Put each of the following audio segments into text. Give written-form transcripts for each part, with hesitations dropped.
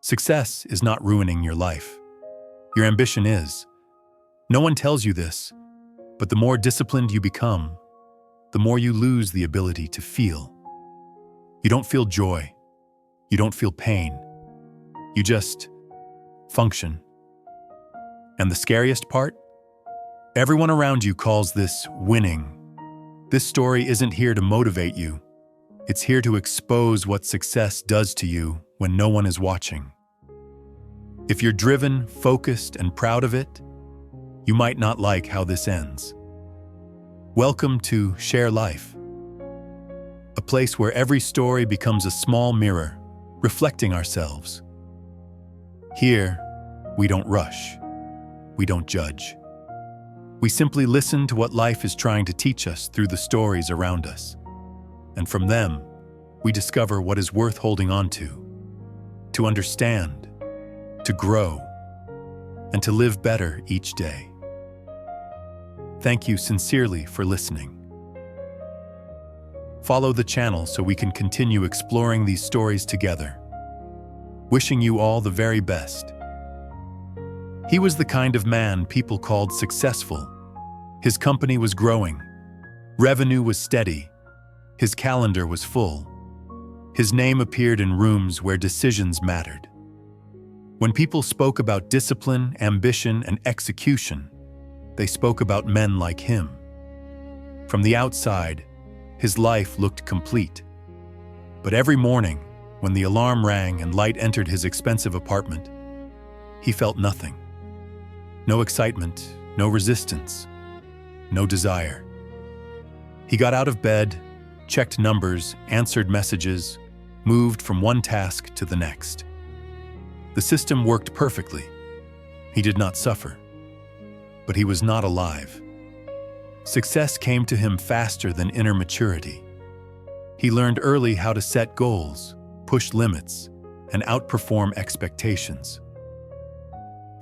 Success is not ruining your life. Your ambition is. No one tells you this, but the more disciplined you become, the more you lose the ability to feel. You don't feel joy. You don't feel pain. You just function. And the scariest part? Everyone around you calls this winning. This story isn't here to motivate you. It's here to expose what success does to you when no one is watching. If you're driven, focused, and proud of it, you might not like how this ends. Welcome to Share Life, a place where every story becomes a small mirror, reflecting ourselves. Here, we don't rush. We don't judge. We simply listen to what life is trying to teach us through the stories around us. And from them, we discover what is worth holding on to understand, to grow, and to live better each day. Thank you sincerely for listening. Follow the channel so we can continue exploring these stories together. Wishing you all the very best. He was the kind of man people called successful. His company was growing. Revenue was steady. His calendar was full. His name appeared in rooms where decisions mattered. When people spoke about discipline, ambition, and execution, they spoke about men like him. From the outside, his life looked complete. But every morning, when the alarm rang and light entered his expensive apartment, he felt nothing. No excitement, no resistance, no desire. He got out of bed, checked numbers, answered messages, moved from one task to the next. The system worked perfectly. He did not suffer. But he was not alive. Success came to him faster than inner maturity. He learned early how to set goals, push limits, and outperform expectations.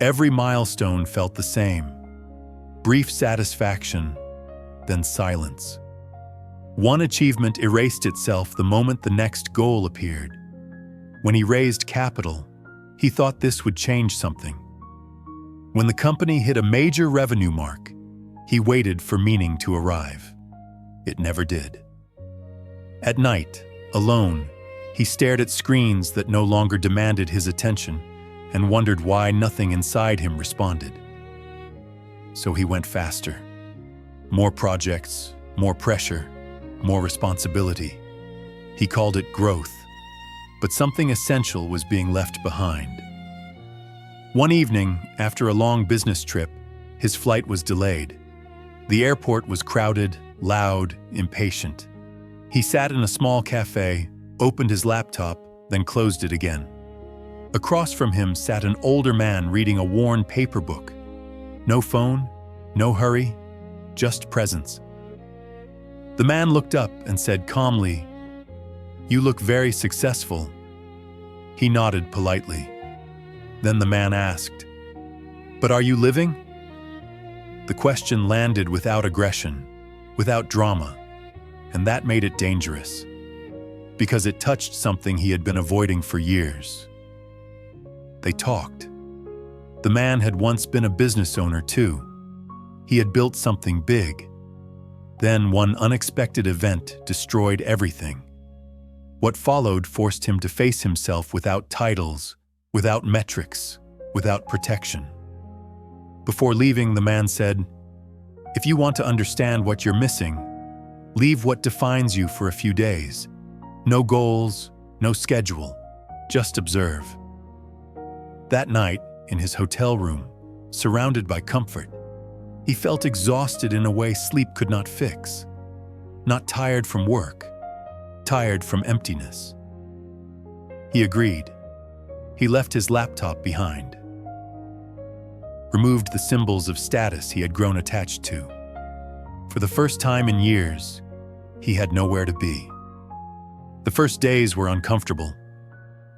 Every milestone felt the same. Brief satisfaction, then silence. One achievement erased itself the moment the next goal appeared. When he raised capital, he thought this would change something. When the company hit a major revenue mark, he waited for meaning to arrive. It never did. At night, alone, he stared at screens that no longer demanded his attention and wondered why nothing inside him responded. So he went faster. More projects, more pressure, more responsibility. He called it growth, but something essential was being left behind. One evening, after a long business trip, his flight was delayed. The airport was crowded, loud, impatient. He sat in a small cafe, opened his laptop, then closed it again. Across from him sat an older man reading a worn paper book. No phone, no hurry, just presence. The man looked up and said calmly, "You look very successful." He nodded politely. Then the man asked, "But are you living?" The question landed without aggression, without drama, and that made it dangerous, because it touched something he had been avoiding for years. They talked. The man had once been a business owner too. He had built something big. Then one unexpected event destroyed everything. What followed forced him to face himself without titles, without metrics, without protection. Before leaving, the man said, "If you want to understand what you're missing, leave what defines you for a few days. No goals, no schedule, just observe." That night, in his hotel room, surrounded by comfort, he felt exhausted in a way sleep could not fix. Not tired from work, tired from emptiness. He agreed. He left his laptop behind. Removed the symbols of status he had grown attached to. For the first time in years, he had nowhere to be. The first days were uncomfortable.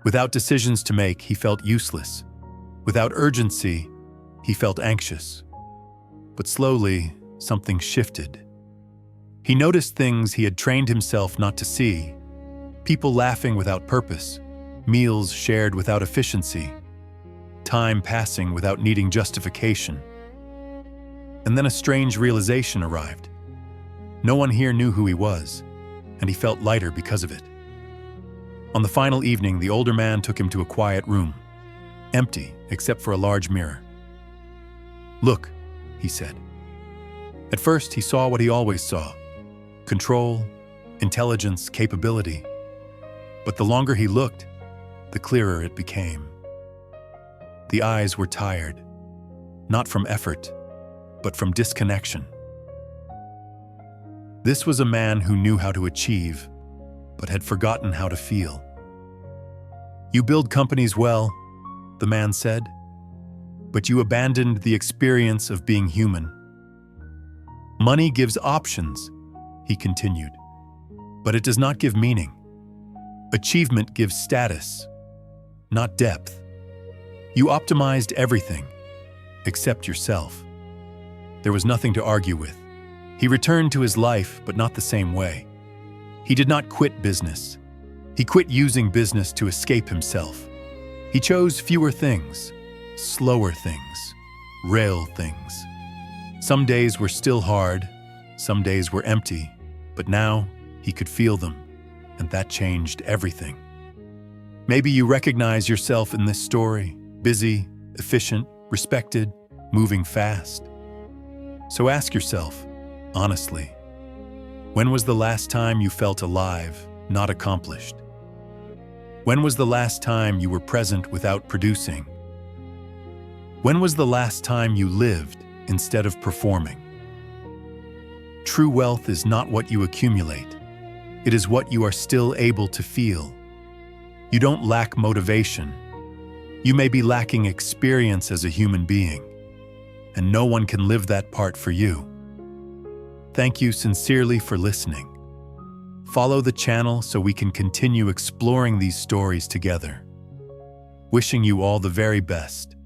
Without decisions to make, he felt useless. Without urgency, he felt anxious. But slowly, something shifted. He noticed things he had trained himself not to see. People laughing without purpose, meals shared without efficiency, time passing without needing justification. And then a strange realization arrived. No one here knew who he was, and he felt lighter because of it. On the final evening, the older man took him to a quiet room, empty except for a large mirror. "Look," he said. At first, he saw what he always saw: control, intelligence, capability. But the longer he looked, the clearer it became. The eyes were tired, not from effort, but from disconnection. This was a man who knew how to achieve, but had forgotten how to feel. "You build companies well," the man said, "but you abandoned the experience of being human. Money gives options," he continued, "but it does not give meaning. Achievement gives status, not depth. You optimized everything, except yourself." There was nothing to argue with. He returned to his life, but not the same way. He did not quit business. He quit using business to escape himself. He chose fewer things, slower things, real things. Some days were still hard, some days were empty, but now he could feel them, and that changed everything. Maybe you recognize yourself in this story: busy, efficient, respected, moving fast. So ask yourself, honestly, when was the last time you felt alive, not accomplished? When was the last time you were present without producing? When was the last time you lived instead of performing? True wealth is not what you accumulate. It is what you are still able to feel. You don't lack motivation. You may be lacking experience as a human being, and no one can live that part for you. Thank you sincerely for listening. Follow the channel so we can continue exploring these stories together. Wishing you all the very best.